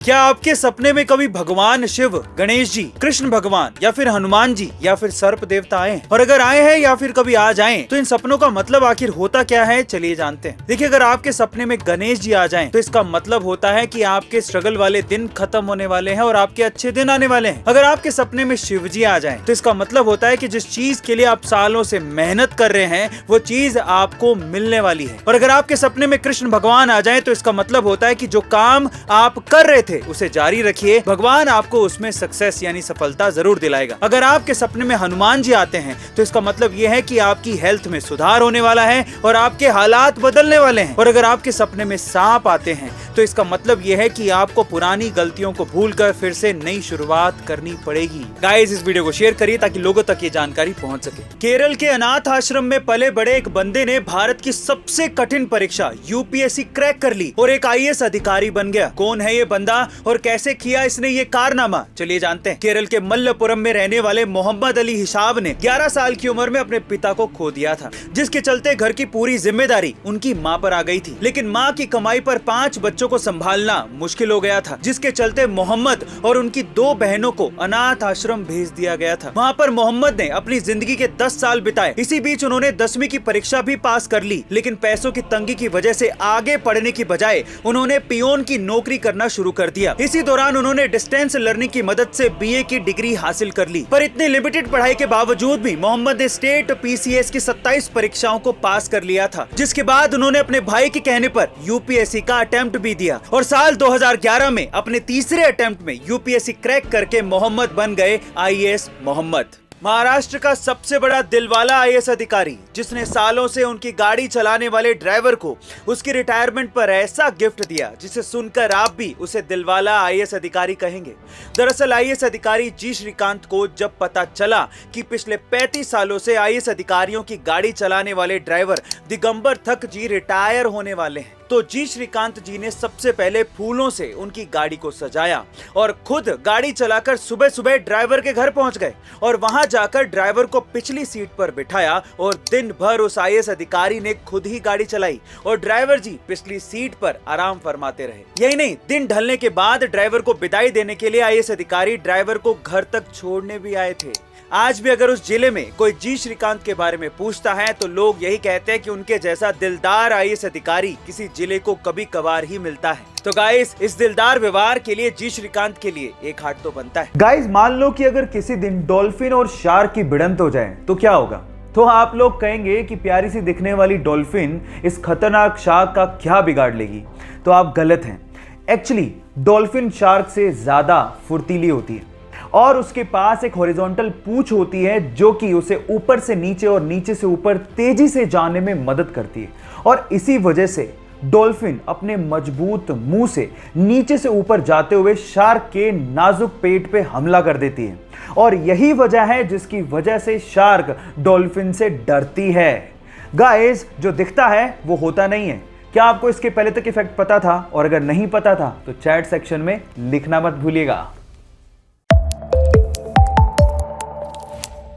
क्या आपके सपने में कभी भगवान शिव, गणेश जी, कृष्ण भगवान या फिर हनुमान जी या फिर सर्प देवता आए हैं? और अगर आए हैं या फिर कभी आ जाएं, तो इन सपनों का मतलब आखिर होता क्या है, चलिए जानते हैं। देखिए, अगर आपके सपने में गणेश जी आ जाएं, तो इसका मतलब होता है कि आपके स्ट्रगल वाले दिन खत्म होने वाले हैं और आपके अच्छे दिन आने वाले हैं। अगर आपके सपने में शिव जी आ जाएं, तो इसका मतलब होता है कि जिस चीज के लिए आप सालों से मेहनत कर रहे हैं, वो चीज आपको मिलने वाली है। और अगर आपके सपने में कृष्ण भगवान आ जाएं, तो इसका मतलब होता है कि जो काम आप कर रहे थे उसे जारी रखिए, भगवान आपको उसमें सक्सेस यानी सफलता जरूर दिलाएगा। अगर आपके सपने में हनुमान जी आते हैं, तो इसका मतलब यह है कि आपकी हेल्थ में सुधार होने वाला है और आपके हालात बदलने वाले हैं। और अगर आपके सपने में सांप आते हैं, तो इसका मतलब यह है कि आपको पुरानी गलतियों को भूलकर फिर से नई शुरुआत करनी पड़ेगी। गाइस, इस वीडियो को शेयर करिए ताकि लोगों तक ये जानकारी पहुंच सके। केरल के अनाथ आश्रम में पले बड़े एक बंदे ने भारत की सबसे कठिन परीक्षा यूपीएससी क्रैक कर ली और एक आईएएस अधिकारी बन गया। कौन है ये बंदा और कैसे किया इसने ये कारनामा, चलिए जानते हैं। केरल के मल्लपुरम में रहने वाले मोहम्मद अली हिसाब ने 11 साल की उम्र में अपने पिता को खो दिया था, जिसके चलते घर की पूरी जिम्मेदारी उनकी मां पर आ गई थी। लेकिन मां की कमाई पर 5 बच्चों को संभालना मुश्किल हो गया था, जिसके चलते मोहम्मद और उनकी 2 बहनों को अनाथ आश्रम भेज दिया गया था। वहाँ पर मोहम्मद ने अपनी जिंदगी के 10 साल बिताए। इसी बीच उन्होंने 10वीं की परीक्षा भी पास कर ली, लेकिन पैसों की तंगी की वजह से आगे पढ़ने की बजाय उन्होंने पियोन की नौकरी करना शुरू कर दिया। इसी दौरान उन्होंने डिस्टेंस लर्निंग की मदद से बीए की डिग्री हासिल कर ली। पर इतनी लिमिटेड पढ़ाई के बावजूद भी मोहम्मद ने स्टेट पीसीएस की 27 परीक्षाओं को पास कर लिया था, जिसके बाद उन्होंने अपने भाई के कहने पर यूपीएससी का अटेम्प्ट भी दिया और साल 2011 में अपने तीसरे अटेम्प्ट में यूपीएससी क्रैक करके मोहम्मद बन गए आईएएस मोहम्मद। महाराष्ट्र का सबसे बड़ा दिलवाला आईएएस अधिकारी, जिसने सालों से उनकी गाड़ी चलाने वाले ड्राइवर को उसकी रिटायरमेंट पर ऐसा गिफ्ट दिया जिसे सुनकर आप भी उसे दिलवाला आईएएस अधिकारी कहेंगे। दरअसल आईएएस अधिकारी जी श्रीकांत को जब पता चला कि पिछले 35 सालों से आईएएस अधिकारियों की गाड़ी चलाने वाले ड्राइवर दिगंबर थक जी रिटायर होने वाले हैं, तो जी श्रीकांत जी ने सबसे पहले फूलों से उनकी गाड़ी को सजाया और खुद गाड़ी चलाकर सुबह सुबह ड्राइवर के घर पहुंच गए और वहां जाकर ड्राइवर को पिछली सीट पर बिठाया और दिन भर उस आईएएस अधिकारी ने खुद ही गाड़ी चलाई और ड्राइवर जी पिछली सीट पर आराम फरमाते रहे। यही नहीं, दिन ढलने के बाद ड्राइवर को विदाई देने के लिए आईएएस अधिकारी ड्राइवर को घर तक छोड़ने भी आए थे। आज भी अगर उस जिले में कोई जी श्रीकांत के बारे में पूछता है, तो लोग यही कहते हैं कि उनके जैसा दिलदार आईएएस अधिकारी किसी जिले को कभी कभार ही मिलता है। तो गाइस, इस दिलदार व्यवहार के लिए जी श्रीकांत के लिए एक हाथ तो बनता है। गाइस, मान लो कि अगर किसी दिन डॉल्फिन और शार्क की भिड़ंत हो जाए तो क्या होगा? तो आप लोग कहेंगे कि प्यारी सी दिखने वाली डॉल्फिन इस खतरनाक शार्क का क्या बिगाड़ लेगी। तो आप गलत हैं। एक्चुअली डॉल्फिन शार्क से ज्यादा फुर्तीली होती है और उसके पास एक हॉरिजॉन्टल पूंछ होती है जो कि उसे ऊपर से नीचे और नीचे से ऊपर तेजी से जाने में मदद करती है। और इसी वजह से डॉल्फिन अपने मजबूत मुंह से नीचे से ऊपर जाते हुए शार्क के नाजुक पेट पे हमला कर देती है। और यही वजह है जिसकी वजह से शार्क डॉल्फिन से डरती है। गाइस, जो दिखता है वो होता नहीं है। क्या आपको इसके पहले तक इफेक्ट पता था? और अगर नहीं पता था तो चैट सेक्शन में लिखना मत भूलिएगा।